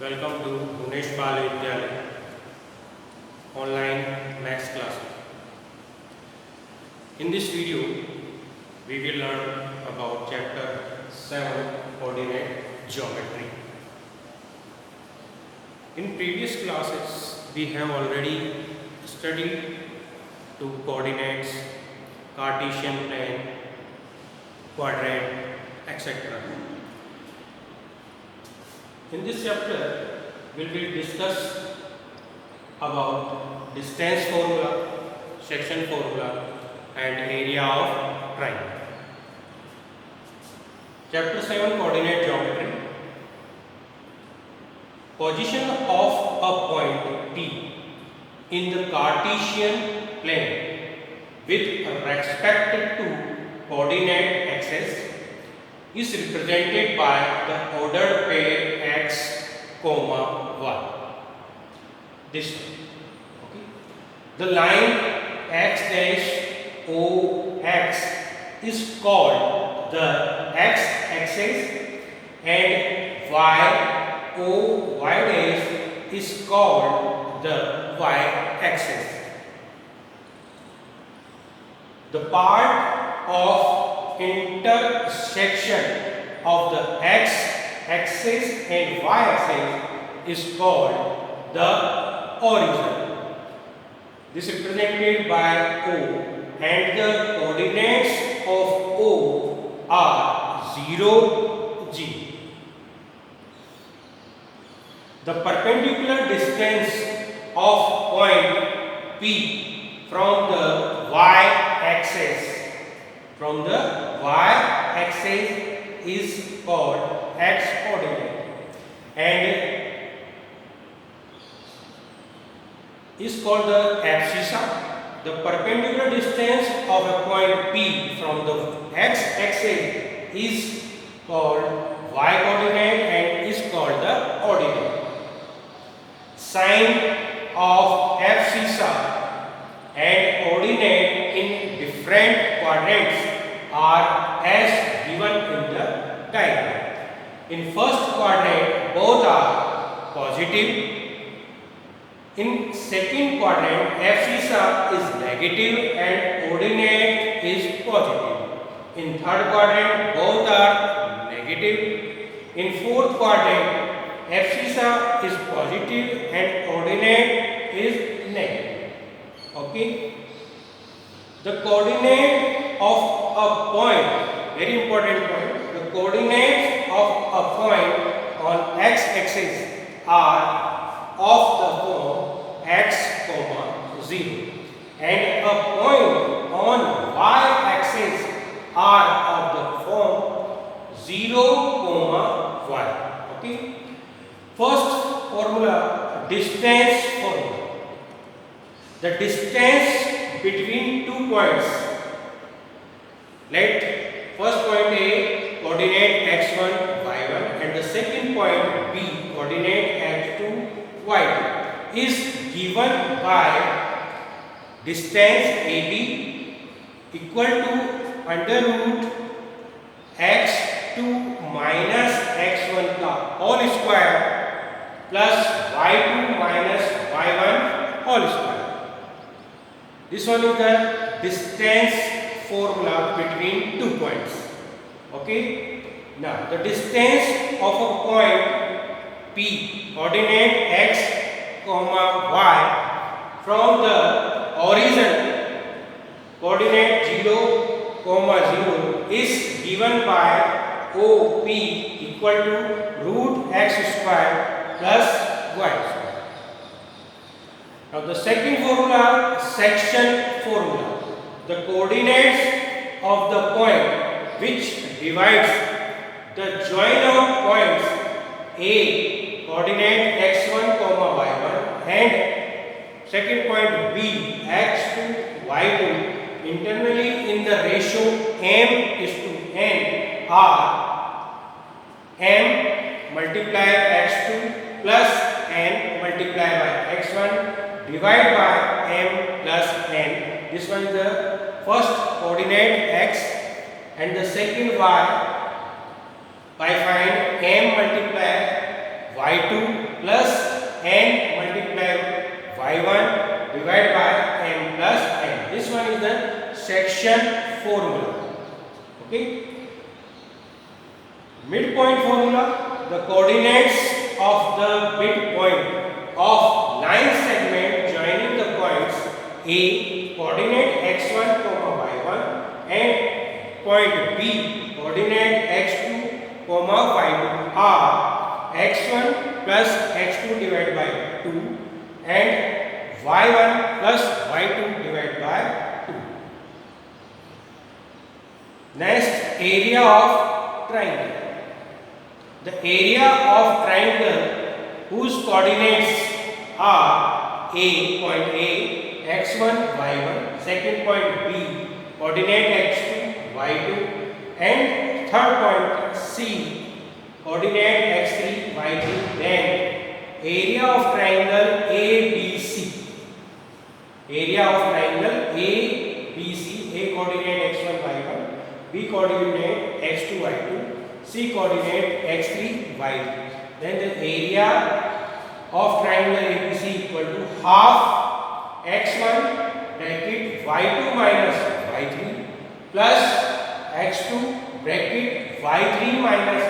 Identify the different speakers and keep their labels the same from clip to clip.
Speaker 1: Welcome to Gunesh Pal Vidyalaya online maths classes. In this video, we will learn about chapter 7 coordinate geometry. In previous classes, we have already studied two coordinates, Cartesian plane, quadrant, etc. In this chapter, we will discuss about distance formula, section formula and area of triangle. Chapter 7 coordinate geometry. Position of a point P in the Cartesian plane with respect to coordinate axis is represented by the ordered pair x, y. This one. Okay. The line x dash o x is called the x-axis and y o y dash is called the y-axis. The part of intersection of the x-axis and y-axis is called the origin. This is represented by O, and the coordinates of O are 0, G. The perpendicular distance of point P from the y-axis is called x coordinate and is called the abscissa. The perpendicular distance of a point P from the x-axis is called y coordinate and is called the ordinate. Sign of abscissa and ordinate in different quadrants are as given in the diagram. In first quadrant, both are positive. In second quadrant, abscissa is negative and ordinate is positive. In third quadrant, both are negative. In fourth quadrant, abscissa is positive and ordinate is negative. Okay. The coordinate of a point, very important point, the coordinates of a point on x-axis are of the form x, 0 and a point on y-axis are of the form 0, y. Okay. First formula, distance formula. The distance between 2 points. Let first point A coordinate x1, y1 and the second point B coordinate x2, y2 is given by distance AB equal to under root x2 minus x1 का whole square plus y2 minus y1 whole square. This one is the distance formula between 2 points. Okay. Now the distance of a point P coordinate x, y from the origin coordinate 0, 0 is given by OP equal to root x square plus y square. Now the second formula, section formula. The coordinates of the point which divides the join of points A coordinate x1, y1 and second point B x2, y2 internally in the ratio m is to n are m multiplied x2 plus n multiplied by x1 divided by m plus n. This one is the first coordinate x and the second y. By find m multiplied y2 plus n multiply y1 divided by m plus n. This one is the section formula. Okay. Midpoint formula. The coordinates of the midpoint of line segment joining the points A, coordinate x1, y1, and point B, coordinate x2, y2 are x1 plus x2 divided by 2 and y1 plus y2 divided by 2. Next, area of triangle. The area of triangle whose coordinates are A, point A, x1, y1, second point B, coordinate x2, y2, and third point C, coordinate x3, y3. Then area of triangle ABC. Area of triangle ABC. A coordinate x1, y1, B coordinate x2, y2, C coordinate x3, y3. Then the area of triangle ABC equal to half x1 bracket y2 minus y3 plus x2 bracket y3 minus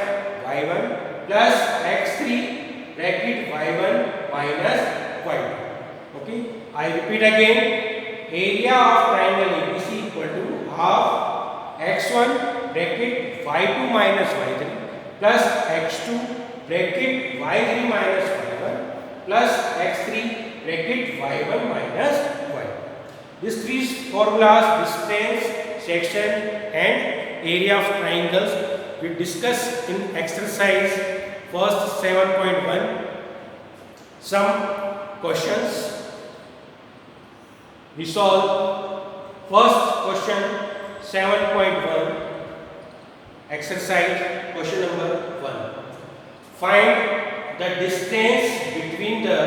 Speaker 1: y1 plus x3 bracket y1 minus y2. Okay, I repeat again. Area of triangle ABC equal to half x1 bracket y2 minus y3 plus x2 bracket y3 minus y1 plus x3 bracket y1 minus y. These three formulas, distance, section and area of triangles, we discuss in exercise first 7.1. Some questions we solve. First question 7.1, exercise question number 1. Find the distance between the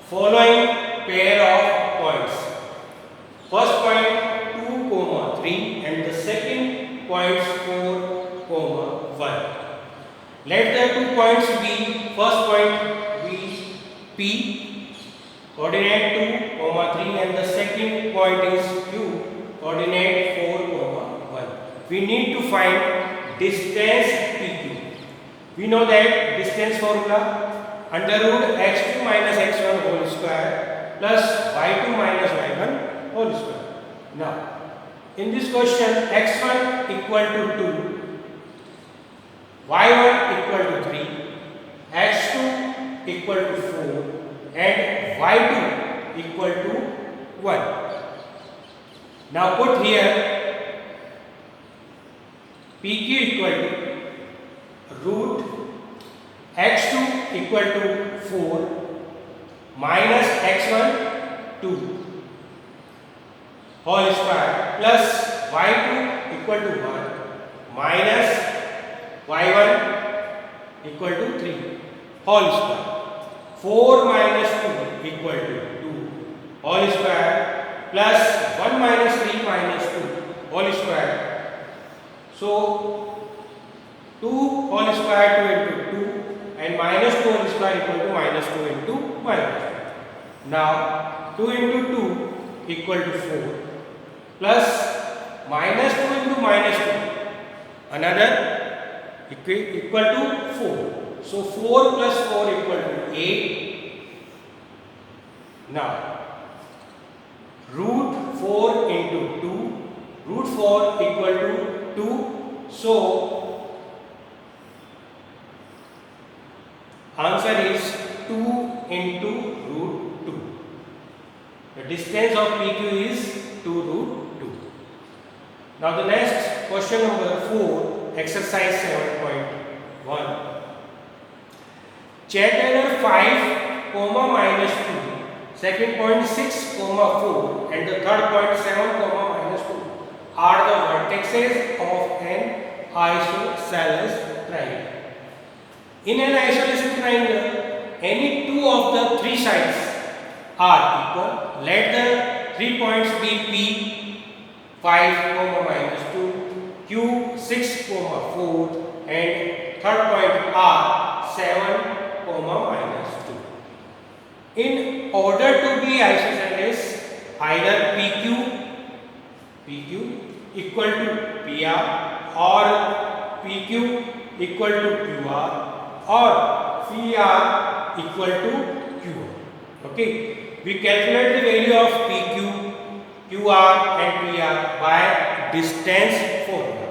Speaker 1: following pair of points. First point 2, 3 and the second point 4, 1. Let the 2 points be, first point be P, coordinate 2, 3 and the second point is Q, coordinate 4, 1. We need to find distance PQ. We know that distance formula under root x2 minus x1 whole square plus y2 minus y1 whole square. Now, in this question x1 equal to 2, y1 equal to 3, x2 equal to 4 and y2 equal to 1. Now put here PQ equal to root x2 equal to 4 minus x1 2 whole square plus y2 equal to 1 minus y1 equal to 3 whole square. 4 minus 2 equal to 2 whole square plus 1 minus 3 minus 2 whole square. So 2 whole square 2 into 2 and minus 2 whole square equal to minus 2 into minus 2. Now 2 into 2 equal to 4 plus minus 2 into minus 2 another equal to 4. So 4 plus 4 equal to 8. Now root 4 into 2, root 4 equal to 2. So answer is 2 into root 2. The distance of PQ is 2 root 2. Now the next question number 4, exercise 7.1. Check error 5, minus 2, second point 6, 4 and the third point 7, minus 2 are the vertices of an isosceles triangle. In an isosceles triangle, any two of the three sides are equal. Let the 3 points be P 5, minus 2, Q 6, 4 and third point R 7, comma minus 2. In order to be isosceles, either PQ equal to PR or PQ equal to QR or PR equal to QR. Okay, we calculate the value of PQ, QR and PR by distance formula.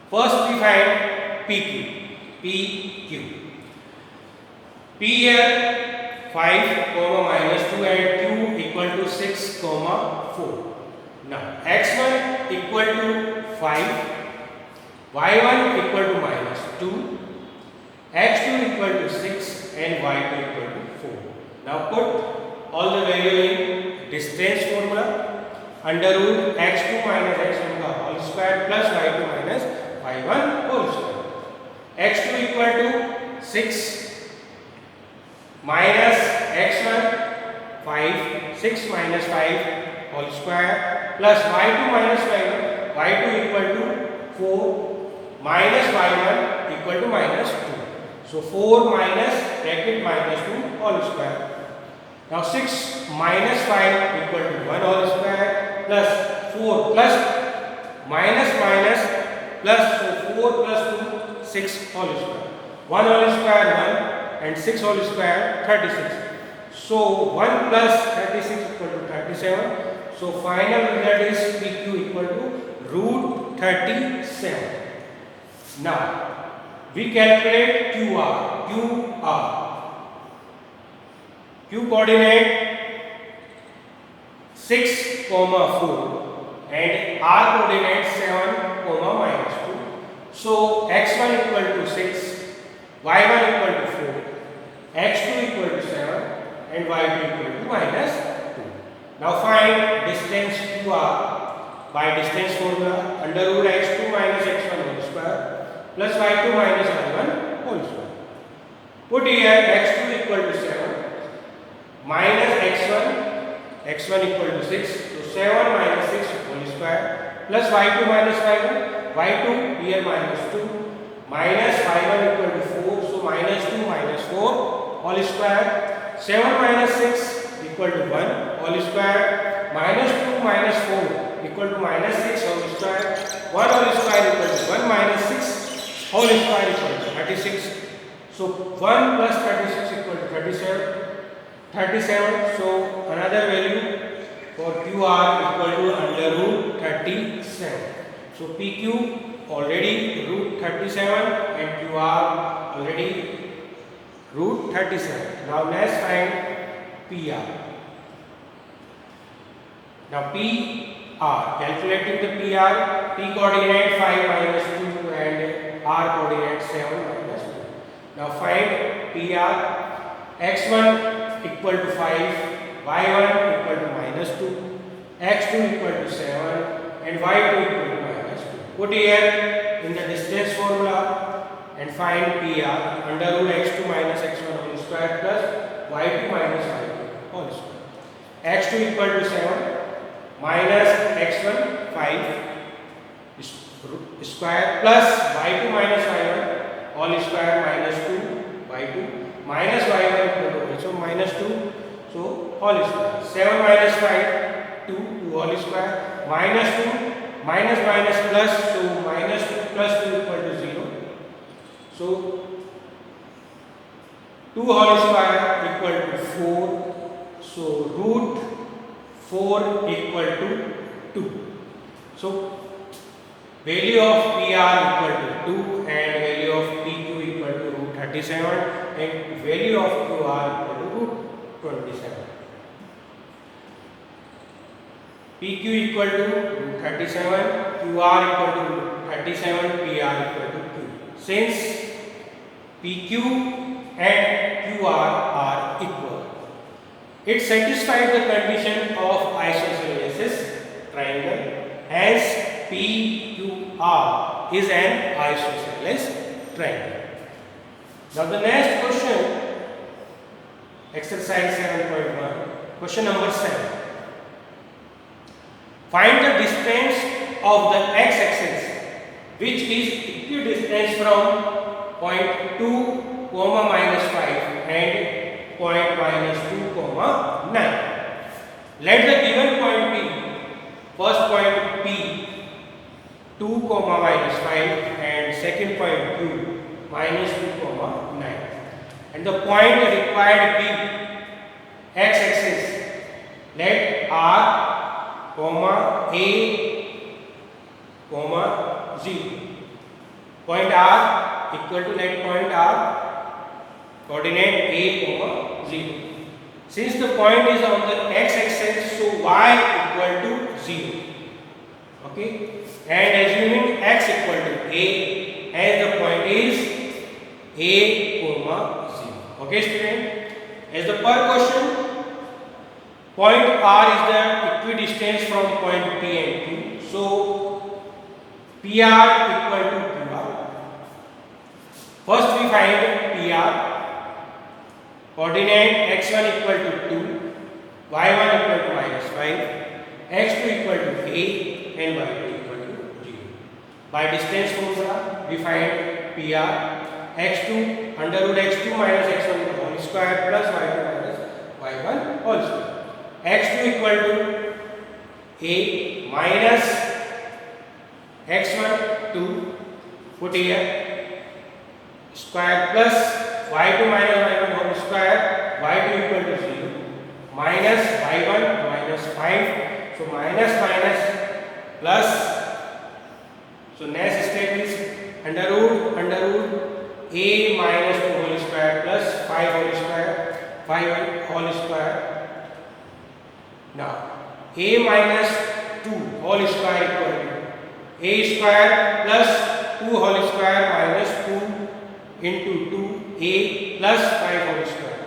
Speaker 1: First we find PQ. P here 5 comma minus 2 and Q equal to 6 comma 4. Now x1 equal to 5, y1 equal to minus 2, x2 equal to 6 and y2 equal to 4. Now put all the value in distance formula. Under root x2 minus x1 का whole square plus y2 minus y1 whole square. x2 equal to 6 minus x1 5, 6 minus 5 whole square plus y2 minus y1, y2 equal to 4 minus y1 equal to minus 2. So 4 minus bracket minus 2 whole square. Now 6 minus 5 equal to 1 whole square plus 4 plus minus minus plus, so 4 plus 2 6 whole square. 1 whole square 1 and 6 whole square 36. So 1 plus 36 equal to 37. So final result is PQ equal to root 37. Now we calculate QR. Q coordinate 6 comma 4 and R coordinate 7 comma minus 2. So x1 equal to 6, y1 equal to 4, x2 equal to 7 and y2 equal to minus 2. Now find distance QR by distance formula. Under root x2 minus x1 whole square plus y2 minus y1 whole square. Put here x2 equal to 7 minus x1 equal to 6. So 7 minus 6 whole square plus y2 minus y1, y2 here minus 2 minus y1 equal to 4. So minus 2 minus 4 whole square. 7 minus 6 equal to 1 whole square. Minus 2 minus 4 equal to minus 6 whole square. 1 whole square equal to 1 minus 6 whole square equal to 36. So 1 plus 36 equal to 37. So another value for QR equal to under root 37. So PQ already root 37 and QR already root 37. Now let's find PR. Now PR, calculating the PR, P coordinate 5 minus 2 and R coordinate 7 minus 2. Now find PR. x1 equal to 5, y1 equal to minus 2, x2 equal to 7 and y2 equal to minus 2. Put here in the distance formula and find PR. Under root x2 minus x1 whole square plus y2 minus y2 whole square. x2 equal to 7 minus x1 5 square plus y2 minus y1 whole square minus 2 y2 minus y1 equal to also minus 2. So whole square. 7 minus 5 2 whole square minus 2 minus minus plus, so minus 2 plus 2 equal to 0. So 2 whole square equal to 4. So root 4 equal to 2. So value of PR equal to 2 and value of PQ equal to root 37 and value of QR equal to root 27. PQ equal to root 37, QR equal to root 37, PR equal to 2. Since PQ and QR are equal, it satisfies the condition of isosceles triangle. Hence PQR is an isosceles triangle. Now the next question, exercise 7.1, question number 7. Find the distance of the x-axis which is equidistant from point 2 comma minus 5 and point minus 2 comma 9. Let the given point be, first point P 2 comma minus 5 and second point Q minus 2 comma 9, and the point required be x-axis. Let R comma A comma 0. Point R equal to, let point R coordinate A comma 0. Since the point is on the x-axis, so y equal to 0. Okay, and assuming x equal to A, as the point is A comma 0. Okay student, as the per question, point R is the equidistance from point P and Q. So PR equal to QR. First we find PR. Coordinate x1 equal to 2, y1 equal to minus 5, x2 equal to A and y2 equal to 0. By distance formula we find PR x2 under root x2 minus x1 whole square plus y2 minus y1 whole square. x2 equal to A minus x1 2, put here, square plus y2 minus y1 whole square, y2 equal to 0, minus y1 minus 5, so minus minus plus, so next step is under root A minus 2 whole square plus 5 whole square, 5 whole square. Now A minus 2 whole square equal to A square plus 2 whole square minus 2 into 2A plus 5 whole square.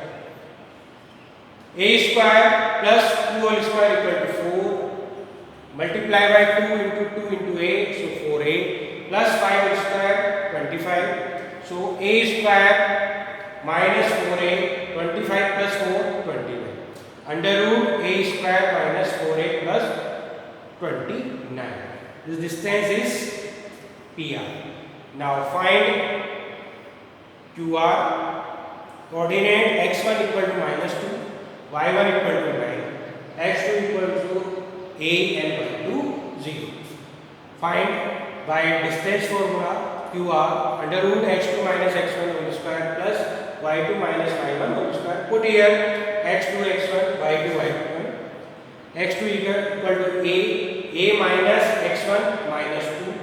Speaker 1: A square plus 2 whole square equal to 4. Multiply by 2 into 2 into A, so 4A plus 5 whole square 25. So A square minus 4A, 25 plus 4, 29. Under root A square minus 4A plus 29. This distance is PR. Now find QR. Coordinate x1 equal to minus 2, y1 equal to 9, x2 equal to A and y2 0. Find by distance formula QR under root x2 minus x1 whole square plus y2 minus y1 whole square. Put here x2 x1, y2 y1. x2 equal to A minus x1 minus 2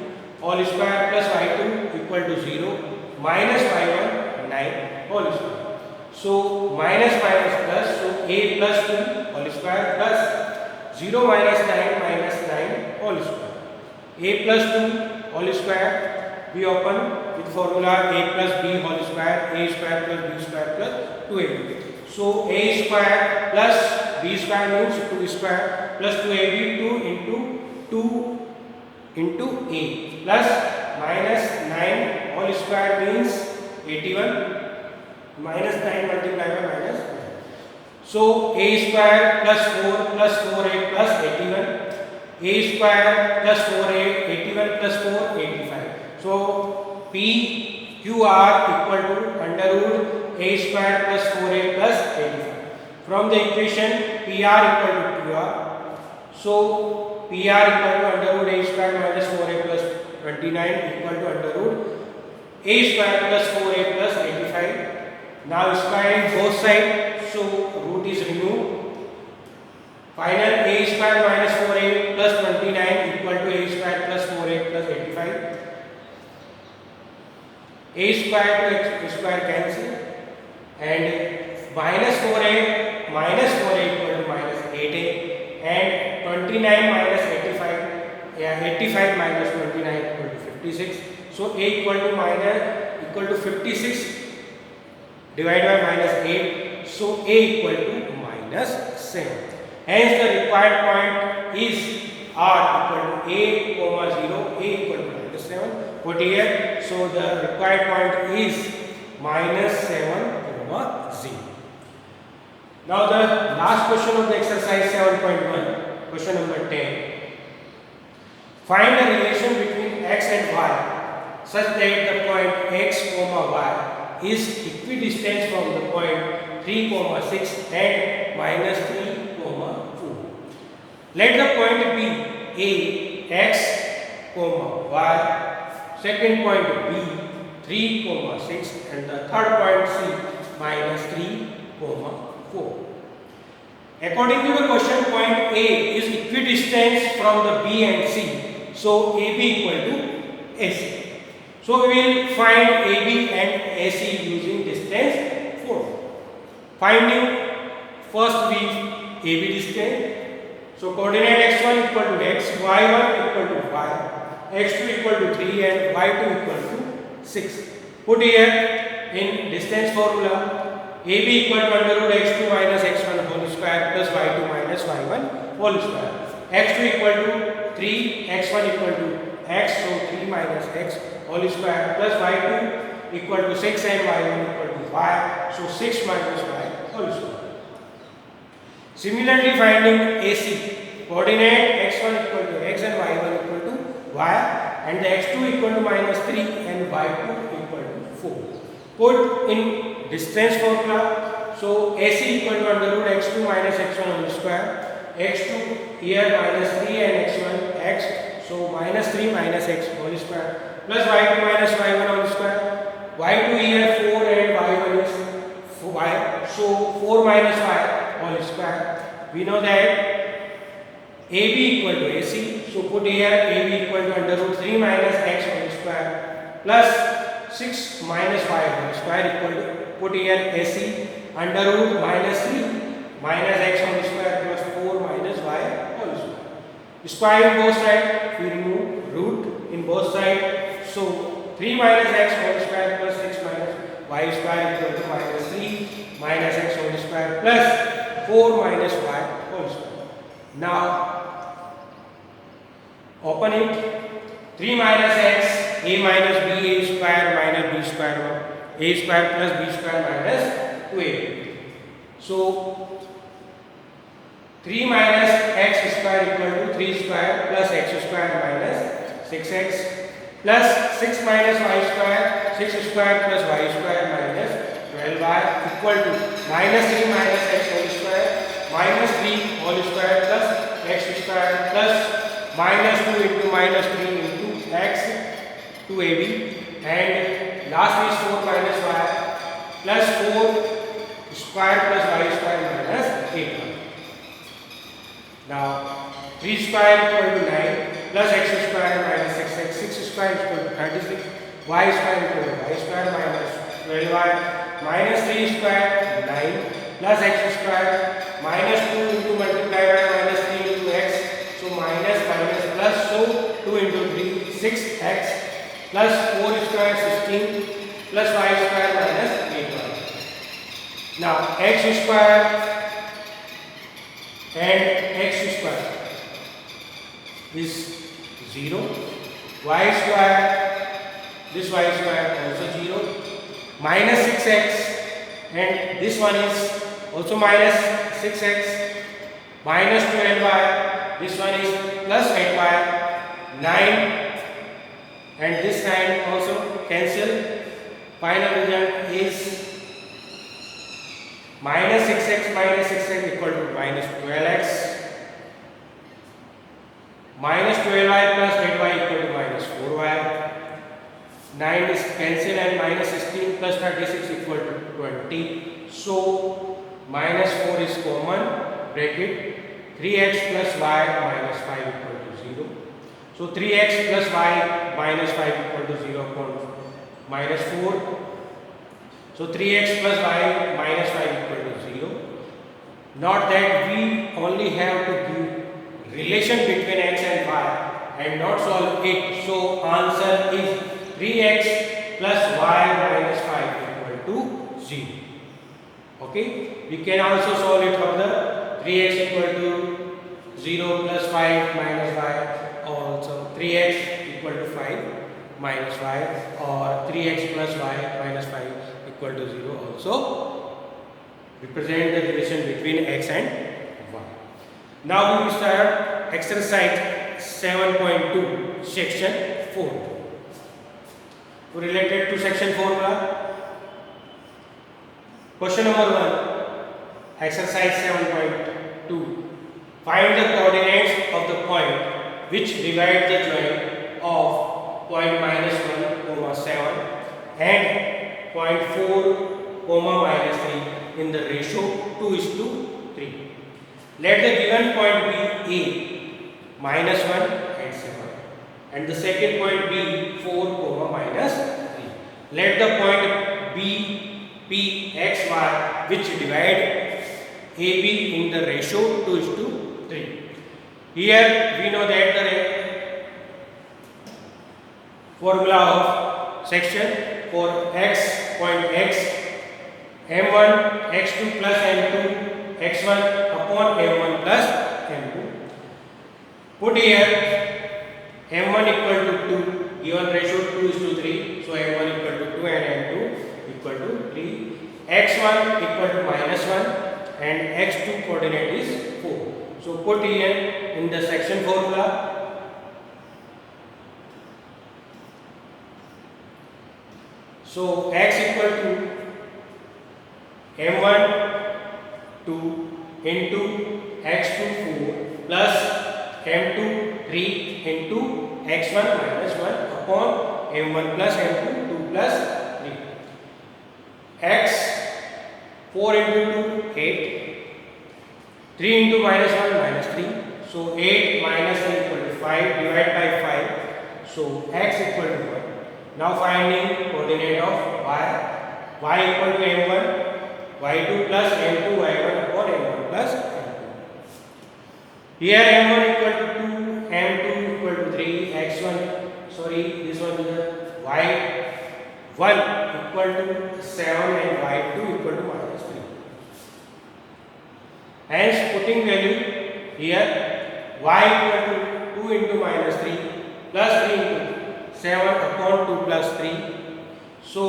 Speaker 1: whole square plus y2 equal to 0 minus y1 9 whole square. So minus minus plus, so A plus 2 whole square plus 0 minus 9 minus 9 whole square. A plus 2 whole square we open with formula A plus B whole square, A square plus B square plus 2AB. So A square plus B square means 2 square plus 2AB, 2 into A plus minus 9 whole square means 81, minus 9 multiplied by minus 9. So A square plus 4 plus 4A plus 81. A square plus 4A, 81 plus 4, 85. So PQR equal to under root A square plus 4A plus 85. From the equation PR equal to QR. So PR equal to under root A square minus 4A plus 29 equal to under root A square plus 4A plus 85. Now squaring both sides, so root is removed. Final A square minus 4A plus 29 equal to A square plus 4A plus 85. A square to X square cancel, and minus 4A equal to minus 8A, and 29 minus 85, 85 minus 29 equal to 56. So A equal to 56 divided by minus 8. So A equal to minus 7. Hence the required point is R equal to A comma 0, A equal to minus 7. Put here, so the required point is minus 7 comma 0. Now the last question of the exercise 7.1, question number 10. Find the relation between x and y such that the point x comma y is equidistant from the point 3 comma 6 and minus 3 comma 4. Let the point be A x comma y, second point B 3 comma 6 and the third point C minus 3 comma 4. According to the question, point A is equidistant from the B and C. So AB equal to AC. So we will find AB and AC using distance formula. Finding first we AB distance. So coordinate x1 equal to x, y1 equal to y, x2 equal to 3 and y2 equal to 6. Put here in distance formula. AB equal to under root x2 minus x1 whole square plus y2 minus y1 whole square. x2 equal to 3, x1 equal to x, so 3 minus x whole square plus y2 equal to 6 and y1 equal to y, so 6 minus y whole square. Similarly, finding AC, coordinate x1 equal to x and y1 equal to y and the x2 equal to minus 3 and y2 equal to 4. Put in distance formula. So AC equal to under root x2 minus x1 whole square, x2 here minus 3 and x1 x, so minus 3 minus x whole square plus y2 minus y1 whole square, y2 here 4 and y1 is y, so 4 minus y whole square. We know that AB equal to AC, so put here AB equal to under root 3 minus x whole square plus 6 minus y whole square equal to, put here AC under root minus 3 minus x whole square plus 4 minus y whole square. Square in both sides, we remove root in both sides, so 3 minus x whole square plus 6 minus y square equal to minus 3 minus x whole square plus 4 minus y whole square. Now open it. 3 minus x, a minus b a square minus b square, a square plus b square minus 2a. So 3 minus x square equal to 3 square plus x square minus 6x plus 6 minus y square, 6 square plus y square minus 12y equal to minus 3 minus x whole square minus 3 whole square plus x square plus minus 2 into minus 3 into x 2ab and last is 4 minus y plus 4 square plus y square minus 8. Now 3 square equal to 9 plus x square minus 6x, 6 square equal to 36, y square equal to y square minus 12y minus 3 square 9 plus x square minus 2 into multiply by minus 3 into x, so minus minus plus, so 2 into 3 6x plus 4 square 16 plus y square minus 8y. Now x square and x square is 0, y square, this y square also 0, minus 6x and this one is also minus 6x, minus 12y, this one is plus 8y, 9 and this 9 also cancel. Final result is minus 6x equal to minus 12x, minus 12y plus 8y equal to minus 4y, 9 is cancel and minus 16 plus 36 equal to 20. So minus 4 is common, bracket 3x plus y minus 5 equal to 0. So 3x plus y minus 5 equal to 0 minus 4. So 3x plus y minus 5 equal to 0. Not that we only have to give relation between x and y and not solve it. So answer is 3x plus y minus 5 equal to 0. Okay, we can also solve it further. 3x equal to 0 plus 5 minus y, also 3x equal to 5 minus y, or 3x plus y minus 5 equal to 0 also represent the relation between x and y. Now we will start exercise 7.2 section 4. related to section formula. Question number 1, exercise 7.2. Find the coordinates of the point which divide the joint of point -1, 7 and point 4, -3 in the ratio 2:3. Let the given point be A, -1 and 7, and the second point be 4, -3. Let the point B, P, X, Y which divide AB in the ratio 2:3. Here we know that the formula of section for x, point x, m1 x2 plus m2 x1 upon m1 plus m2. Put here m1 equal to 2, given ratio 2:3, so m1 equal to 2 and m2 equal to 3. x1 equal to -1 and x2 coordinate is 4. So put here in the section formula. So x equal to m1 2 into x2 4 plus m2 3 into x1 -1 upon m1 plus m2 2 plus 3. X 4 into 2 8, 3 into -1 -3, so 8 minus 3 equal to 5, divide by 5, so x equal to 1. Now finding coordinate of y equal to m1, y2 plus m2, y1 upon m1 plus m2. Here m1 equal to 2, m2 equal to 3, x1, sorry, this one is y1 equal to 7 and y2 equal to -3. Hence putting value here, y equal to 2 into -3 plus 3 into 7 upon 2 plus 3. So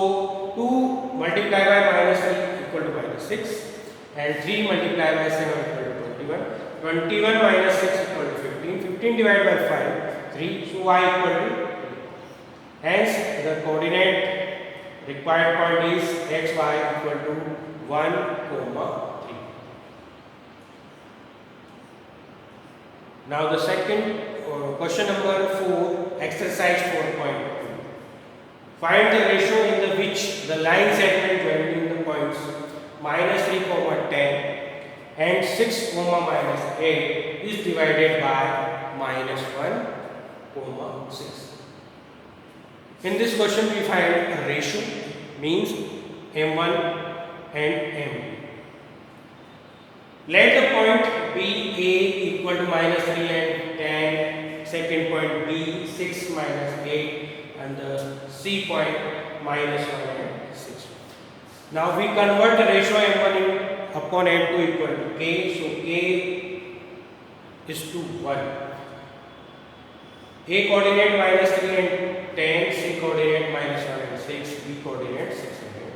Speaker 1: 2 multiplied by -3 equal to -6 and 3 multiplied by 7 equal to 21. 21 minus 6 equal to 15. 15 divided by 5, 3. So y equal to 3. Hence the coordinate required point is x, y equal to 1, 3. Now the second question number 4, exercise 4.2. Find the ratio in the which the line segment joining the points -3, 10 and 6, -8 is divided by -1, 6. In this question we find a ratio, means m1 and m. Let the point be A equal to -3 and 10, second point B 6 minus 8 and the C point -1 and 6. Now we convert the ratio m1 upon m2 equal to k, so k is to 1. A coordinate -3 and 10, C coordinate -1 and 6, B coordinate 6 and 8.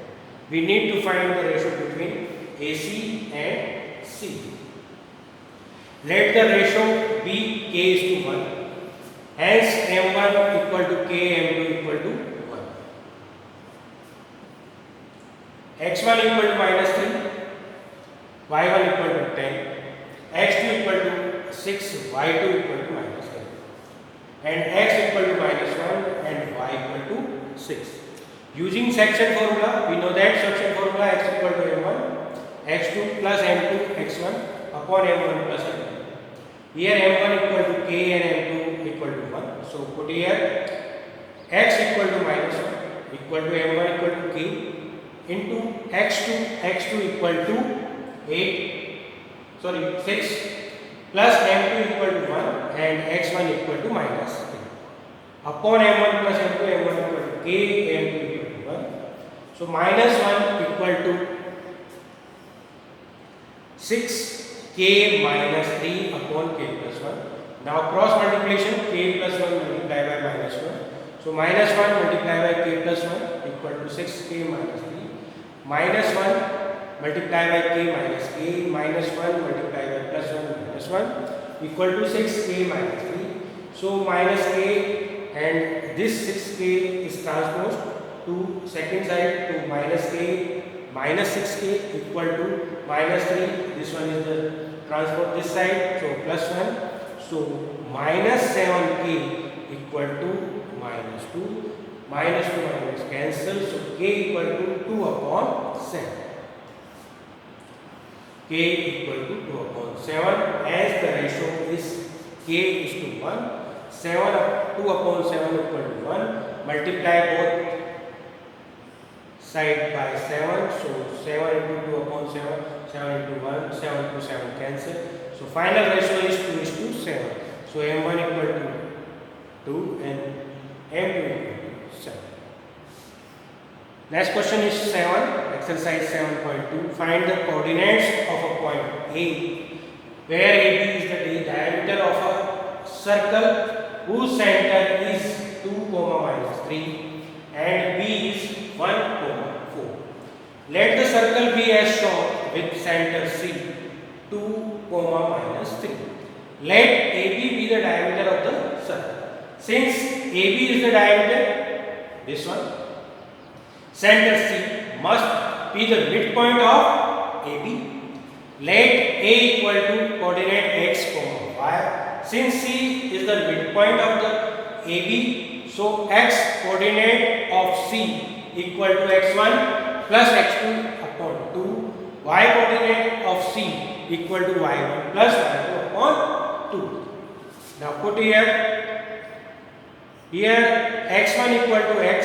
Speaker 1: We need to find the ratio between AC and C. Let the ratio be k is to 1. Hence m1 equal to k, m2 equal to 1. x1 equal to -3, y1 equal to 10, x2 equal to 6, y2 equal to -10, and x equal to -1 and y equal to 6. Using section formula, we know that section formula x equal to m1, x2 plus m2, x1 upon m1 plus m2. Here m1 equal to k and m2 equal to 1. So put here x equal to -1 equal to m1 equal to k into x2 equal to 6 plus m2 equal to 1 and x1 equal to -3 upon m1 plus m2, m1 equal to k, m2 equal to 1. So -1 equal to 6 k minus 3 upon k plus 1. Now cross multiplication, k plus 1 multiplied by -1. So -1 multiplied by k plus 1 equal to 6k minus 3. -1 multiplied by k minus k, -1 multiplied by plus 1 minus 1 equal to 6k minus 3. So minus k and this 6k is transposed to second side to minus k minus 6k equal to minus 3. This one is the transport this side, so plus 1. So minus 7k equal to minus 2. Minus 2 minus cancel, so k equal to 2 upon 7. K equal to 2 upon 7 as the ratio is k is to 1. 2 upon 7 equal to 1. Multiply both side by 7. So 7 into 2 upon 7. 7 into 1. 7 to 7 cancel. So final ratio is 2 is to 7. So m1 equal to 2 and m2 equal to 7. Next question is 7. Exercise 7.2. Find the coordinates of a point A where AB is the diameter of a circle whose center is 2, minus 3 and B is 1, 4. Let the circle be as shown with center C 2, minus 3. Let AB be the diameter of the circle. Since AB is the diameter, this one, center C must be the midpoint of AB. Let A equal to coordinate x, y. Since C is the midpoint of the AB, so x coordinate of C equal to x1 plus x2 upon 2. Y coordinate of C equal to y1 plus y2 upon 2. Now put here x1 equal to x,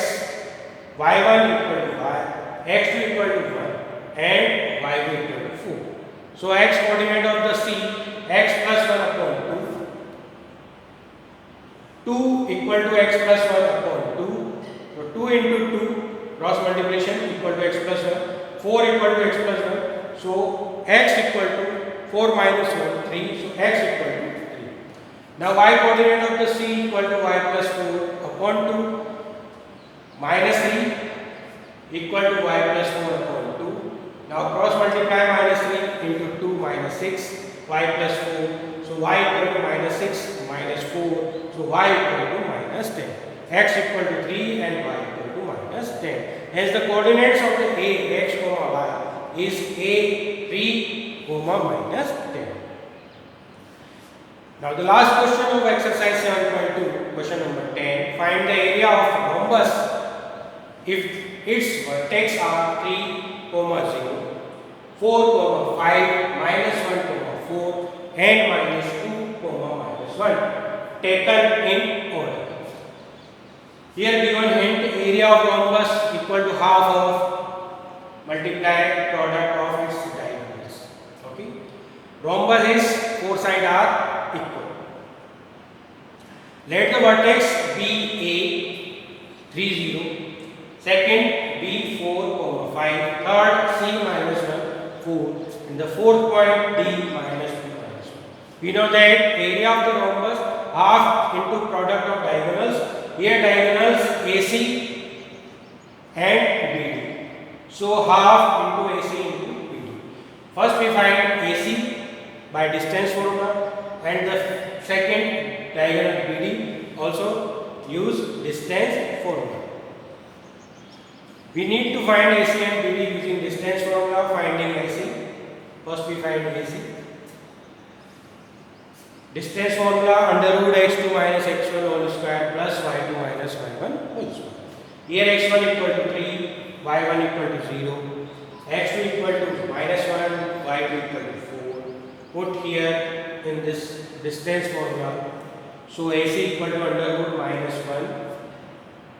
Speaker 1: y1 equal to y, x2 equal to 1 and y2 equal to 4. So x coordinate of the C, x plus 1 upon 2. 2 equal to x plus 1 upon 2. So 2 into 2 cross multiplication equal to x plus 1. 4 equal to x plus 1. So x equal to 4 minus 1, 3. So x equal to 3. Now y coordinate of the C equal to y plus 4 upon 2. Minus 3 equal to y plus 4 upon 2. Now cross multiply minus 3 into 2 minus 6, y plus 4. So y equal to minus 6 minus 4. So y equal to minus 10. X equal to 3 and y equal to minus 10. Hence the coordinates of the A, x, y is A 3, minus 10. Now the last question of exercise 7.2, question number 10. Find the area of rhombus if its vertex are 3, 0, 4, 5, minus 1, 4 and minus 2, minus 1 taken in order. Here given hint, area of rhombus equal to half of multiply product of its diagonals. Okay. Rhombus is 4 sides are equal. Let the vertex be A 3, 0, second B 4, 5, third C minus 1, 4 and the fourth point D minus 2 minus 1. We know that area of the rhombus half into product of diagonals. Here diagonals AC and BD. So half into AC into BD. First we find AC by distance formula and the second diagonal BD also use distance formula. We need to find AC and BD using distance formula. Finding AC. First we find AC. Distance formula under root x2 minus x1 whole square plus y2 minus y1 whole square. Here x1 equal to 3, y1 equal to 0, x2 equal to minus 1, y2 equal to 4. Put here in this distance formula. So AC equal to under root minus 1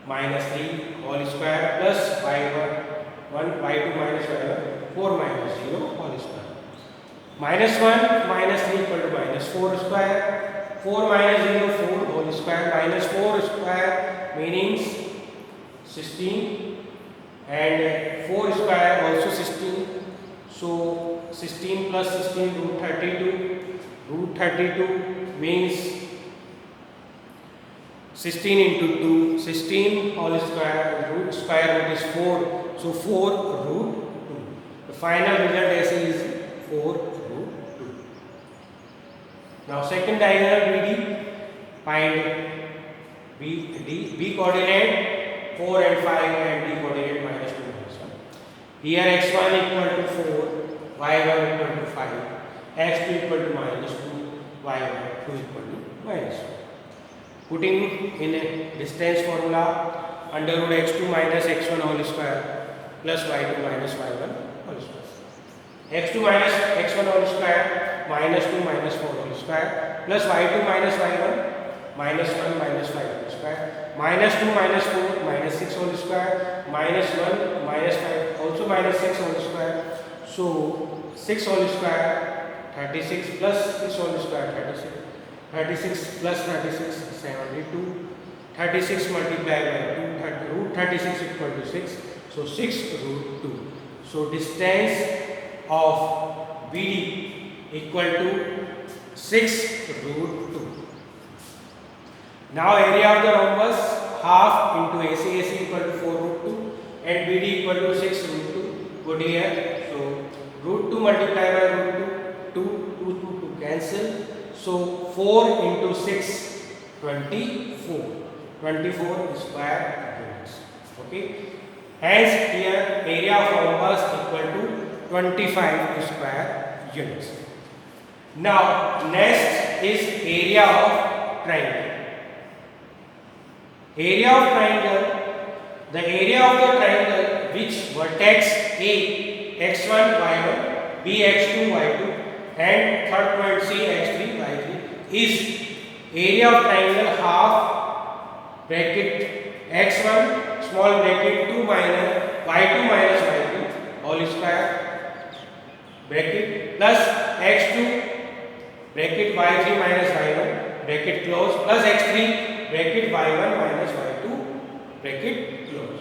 Speaker 1: minus 3 whole square plus y1 y2 minus y1 4 minus 0 whole square. Minus 1 minus 3 equal to minus 4 square. 4 minus 0 4 whole square. Minus 4 square means 16 and 4 square also 16. So 16 plus 16 root 32. Root 32 means 16 into 2. 16 whole square root is 4. So 4 root 2. The final result is 4 root 2. Now second diagonal BD, find B coordinate 4 and 5 and d coordinate minus 2 minus 1. Here x1 equal to 4, y1 equal to 5, x2 equal to minus 2, y2 equal to minus 1. Putting in a distance formula, under root x2 minus x1 whole square plus y2 minus y1 whole square. x2 minus x1 whole square minus 2 minus 4 whole square plus y2 minus y1 minus 1 minus 5 whole square minus 2 minus 4 minus 6 whole square minus 1 minus 5 also minus 6 whole square. So 6 whole square 36 plus 6 whole square 36. 36 plus 36 72. 36 multiplied by 2 root 36 equal to 6. So 6 root 2. So distance of BD equal to 6 root 2. Now area of the rhombus half into AC equal to 4 root 2 and BD equal to 6 root 2. Put here. So root 2 multiplied by root 2, 2 to cancel. So 4 into 6, 24. 24 square units. Okay. Hence here area of rhombus equal to 25 square units. Now next is area of triangle. Area of triangle, the area of the triangle which vertex A x1 y1, b x2 y2 and third point C x3 y3 is area of triangle half bracket x1 small bracket 2 minus y2 minus y3 whole square bracket plus x2 bracket y3 minus y1 bracket close plus x3 bracket y1 minus y2 bracket close.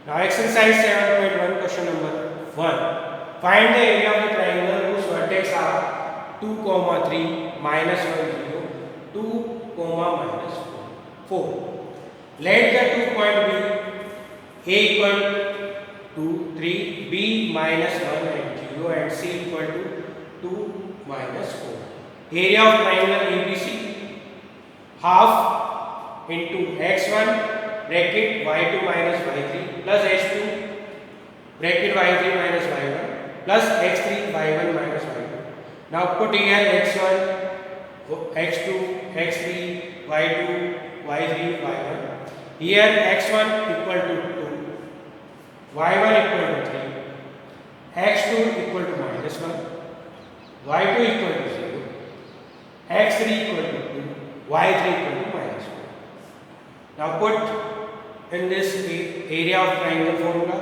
Speaker 1: Now exercise 7.1 question number 1. Find the area of the triangle whose vertex are 2, 3, minus 1, 0, 2, minus 4. Let the 2 point be A equal to 3, B minus 1 and 0 and C equal to 2 minus 4. Area of triangle ABC half into x1 bracket y2 minus y3 plus h2 bracket y3 minus y1 plus x3 y1 minus y2. Now put here x1, x2, x3, y2, y3, y1. Here x1 equal to 2, y1 equal to 3, x2 equal to minus 1, y2 equal to 0, x3 equal to 2, y3 equal to minus 1. Now put in this area of triangle formula.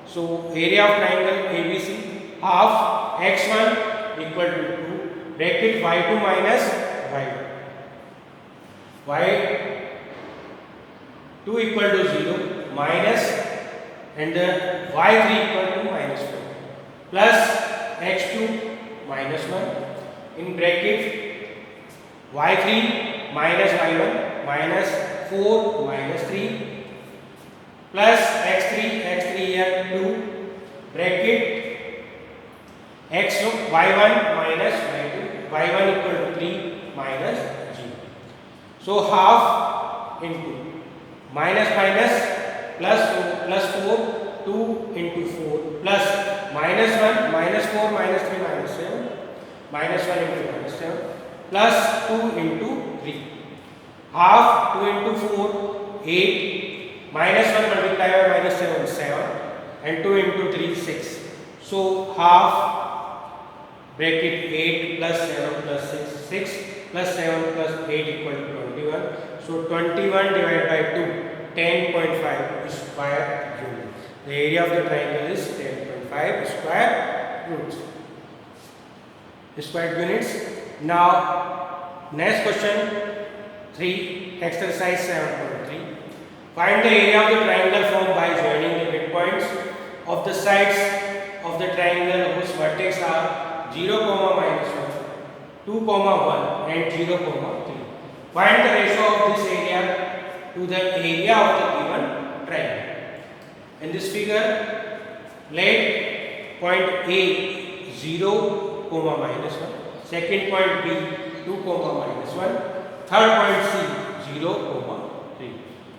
Speaker 1: So area of triangle ABC half x1 equal to 2 bracket y2 minus y1. y2 equal to 0 minus and y3 equal to minus 4 plus x2 minus 1 in bracket y3 minus y1 minus 4 minus 3 plus x3 here 2 bracket y1 minus y2 y1 equal to 3 minus 0. So half into minus plus 4 2 into 4 plus minus 1 minus 4 minus 3 minus 7 minus 1 into minus 7 plus 2 into 3. Half 2 into 4 8 minus 1 multiplied by minus 7 7 and 2 into 3 6. So half bracket 8 plus 7 plus 6 6 plus 7 plus 8 equal to 21. So 21 divided by 2 10.5 square units. The area of the triangle is 10.5 square units. Now next question 3 exercise 7.3. Find the area of the triangle formed by joining the midpoints of the sides of the triangle whose vertex are 0, minus 1, 2, 1 and 0, 3. Find the ratio of this area to the area of the given triangle. In this figure, let point A 0, minus 1, second point B 2, minus 1, third point C 0, 3.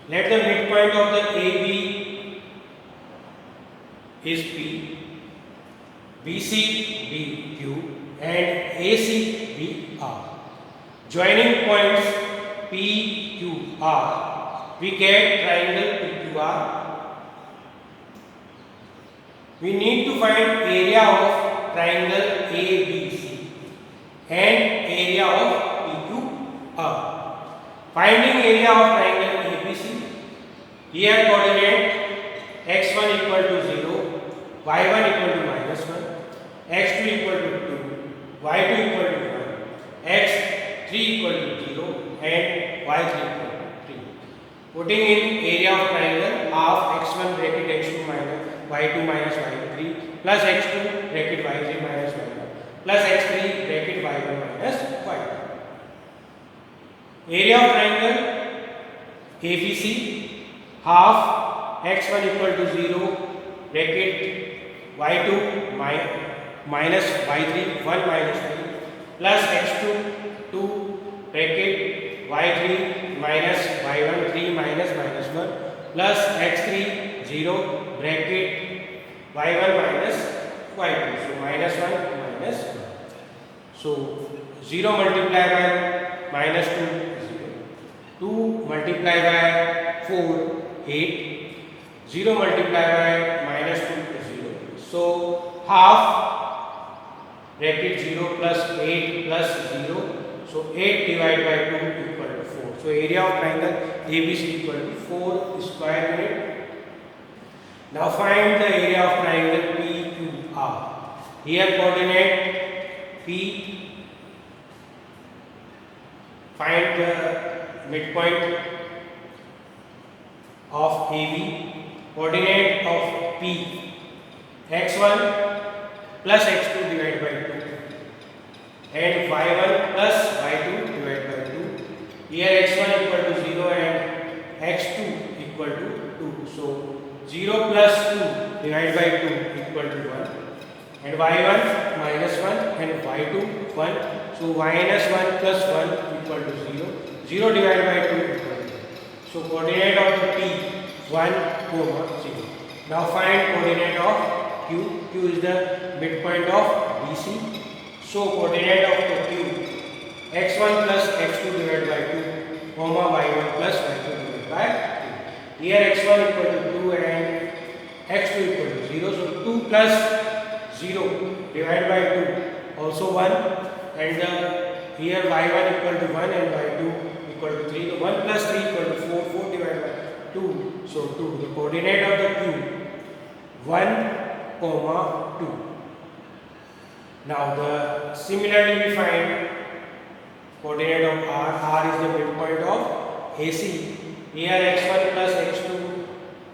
Speaker 1: Let the midpoint of the AB is P, BC be Q, and AC be R. Joining points P, Q, R, we get triangle PQR. We need to find area of triangle ABC and area of PQR. Finding area of triangle ABC. Here coordinate x1 equal to 0, y1 equal to -1, x2 equal to 2, y2 equal to 1, x3 equal to 0, and y3 equal to 3. Putting in area of triangle, half x1 bracket x2 minus y2 minus y3 plus x2 bracket y3 minus y1 plus x3 bracket y1 minus y2. Area of triangle ABC, half x1 equal to 0 bracket y2 minus y3 1 minus 3 plus x2 2 bracket y3 minus y1 3 minus -1 plus x3 0 bracket y1 minus y2. So -1 minus 1. So 0 multiplied by -2 0. 2 multiplied by 4 8. 0 multiplied by -2 0. So half bracket 0 plus 8 plus 0. So 8 divided by 2 equal to 4. So area of triangle ABC equal to 4 square unit. Now find the area of triangle PQR. Here coordinate P. Find the midpoint of AB. Coordinate of P. x1 plus x2 divided by 2 and y1 plus y2 divided by 2. Here x1 equal to 0 and x2 equal to 2. So 0 plus 2 divided by 2 equal to 1 and y1 minus 1 and y2 1. So minus 1 plus 1 equal to 0. 0 divided by 2 equal to 1. So coordinate of the P 1, 0. Now find coordinate of Q. Q is the midpoint of BC. So coordinate of the Q x1 plus x2 divided by 2 comma y1 plus y2 divided by 2. Here x1 equal to 2 and x2 equal to 0. So 2 plus 0 divided by 2 also 1 and here y1 equal to 1 and y2 equal to 3. So 1 plus 3 equal to 4. 4 divided by 2. So 2. The coordinate of the Q 1, 2. Now similarly we find coordinate of R. R is the midpoint of AC. Here x1 plus x2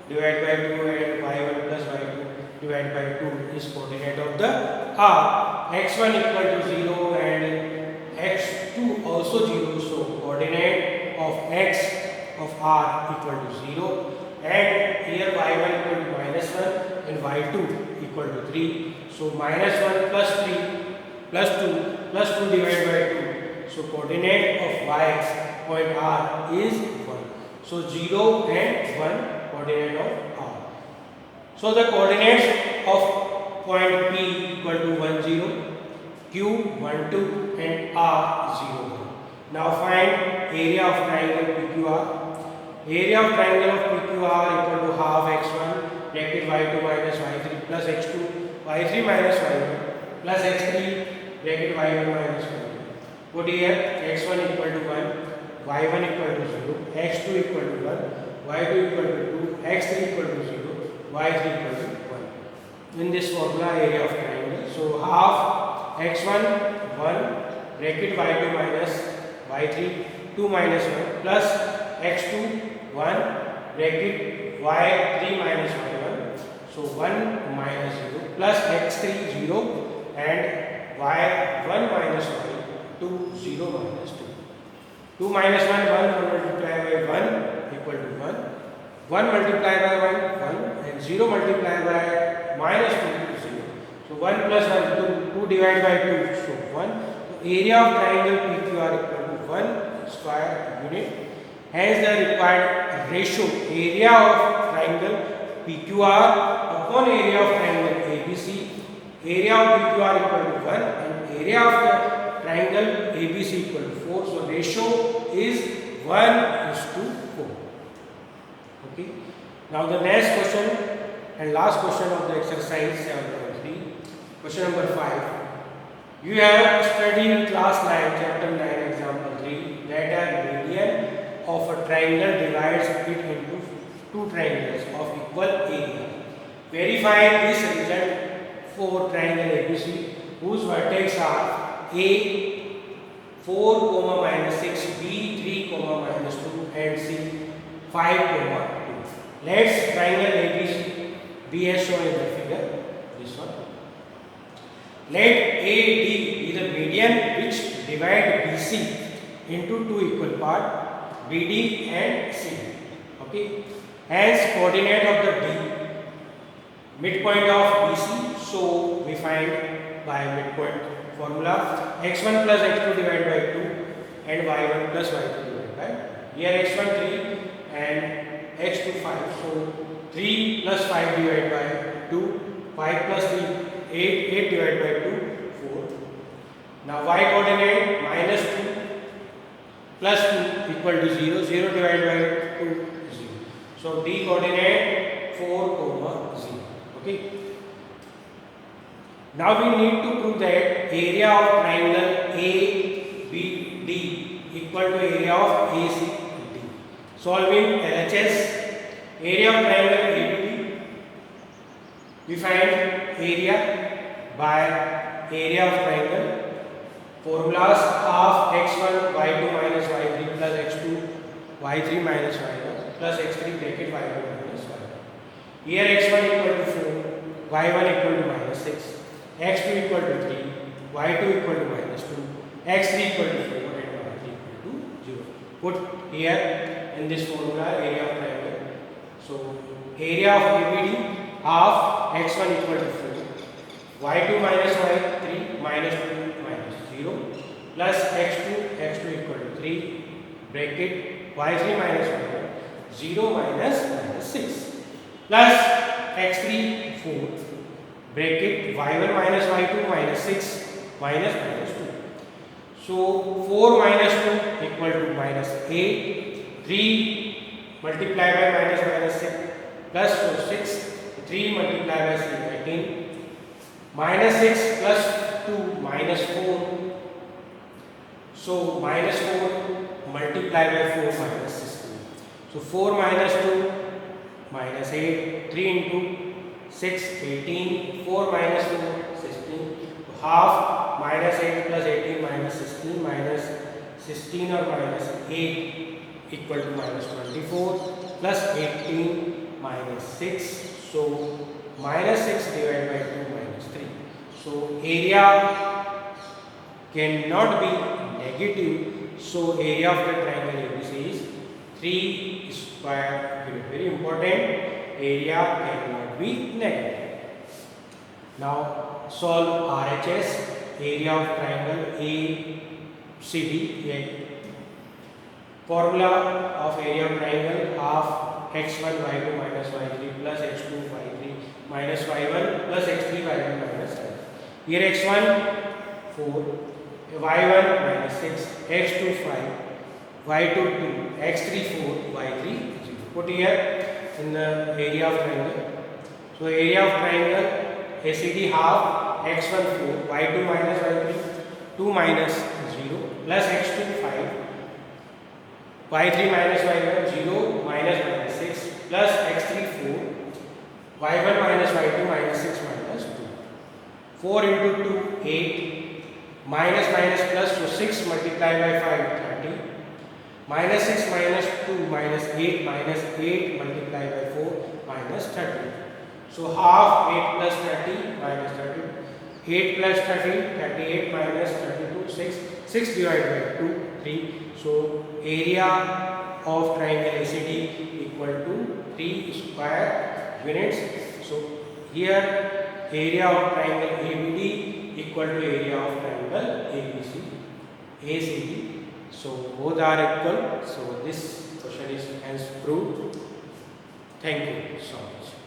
Speaker 1: divided by 2 and y1 plus y2 divided by 2 is coordinate of the R. x1 equal to 0 and x2 also 0. So coordinate of x of R equal to 0 and here y1 equal to -1 and y2 equal to 3. So -1 plus 3 plus 2 plus 2 divided by 2. So coordinate of y point R is 1. So 0 and 1 coordinate of R. So the coordinates of point P equal to 1 0, Q 1 2 and R 0 1. Now find area of triangle PQR. Area of triangle of PQR equal to half x1 bracket y2 minus y3 plus x2 y3 minus y1 plus x3 bracket y1 minus y1. Put here x1 equal to 1, y1 equal to 0, x2 equal to 1, y2 equal to 2, x3 equal to 0, y3 equal to 1. In this formula area of triangle. So half x1 1 bracket y2 minus y3 2 minus 1 plus x2 1 bracket y3 minus y1. So 1 minus 0 plus x3 0 and y1 minus y2 0 minus 2. 2 minus 1 1 multiplied by 1 equal to 1. 1 multiplied by 1 1 and 0 multiplied by minus 2 is 0. So 1 plus 1 2 divided by 2 so 1. So area of triangle PQR equal to 1 square unit Hence the required ratio area of triangle PQR upon area of triangle ABC. Area of PQR equal to 1 and area of the triangle ABC equal to 4. So ratio is 1:4. Okay. Now the next question and last question of the exercise 7.3. Question number 5. You have studied class 9 chapter 9 example 3 that a median of a triangle divides it into two triangles of equal area. Verify this result for triangle ABC whose vertex are A 4, minus 6, B 3, minus 2 and C 5, 2. Let's triangle ABC be as shown in the figure. This one. Let AD be the median which divide BC into two equal parts, BD and C. Okay. Hence coordinate of the D, midpoint of BC. So we find by midpoint formula x1 plus x2 divided by 2 and y1 plus y2 divided by. Here x1 3 and x2 5. So 3 plus 5 divided by 2, 5 plus 3 8 divided by 2 4. Now y coordinate minus 2 plus 2 equal to 0, 0 divided by 2 0. So D coordinate 4, 0. Okay. Now we need to prove that area of triangle ABD equal to area of ACD. Solving LHS, area of triangle ABD, we find area by area of triangle. Formulas half x1 y2 minus y3 plus x2 y3 minus y1 plus x3 bracket y1 minus y1. Here x1 equal to 4, y1 equal to minus 6, x2 equal to 3, y2 equal to minus 2, x3 equal to 4 and y3 equal to 0. Put here in this formula area of triangle. So area of ABD half x1 equal to 4, y2 minus y3 minus 2 minus 0 plus x2 equal to 3 bracket y3 minus y1 0 minus 6 plus x3 4 bracket y1 minus y2 minus 6 minus 2. So 4 minus 2 equal to minus 8, 3 multiplied by minus 6 plus 6, 3 multiplied by 6 18, minus 6 plus 2 minus 4. So minus 4 multiplied by 4 minus 16. So 4 minus 2 minus 8, 3 into 6 18, 4 minus 2 16. So half minus 8 plus 18 minus 16 minus 16 or minus 8 equal to minus 24 plus 18 minus 6. So minus 6 divided by 2 minus 3. So area cannot be negative. So area of the triangle ABC is 3 square. Very important. Area cannot be negative. Now solve RHS, area of triangle ACD. Formula of area of triangle half x1 y2 minus y3 plus x2 y3 minus y1 plus x3 y1 minus y. Here x1 4, y1 minus 6, x2 5, y2 2, x3 4, y3 0. Put here in the area of triangle. So area of triangle ACD half x1 4, y2 minus y3 2 minus 0 plus x2 5, y3 minus y1 0 minus 6 plus x3 4, y1 minus y2 minus 6 minus 2. 4 into 2 8, minus plus, so 6 multiplied by 5 30, minus 6 minus 2 minus 8 multiplied by 4 minus 30. So half 8 plus 30 minus 30, 8 plus 30 38 minus 32 6 divided by 2 3. So area of triangle ACD equal to 3 square units. So here area of triangle ABD equal to area of triangle ACD. So both are equal. So this question question is hence proved. Thank you so much.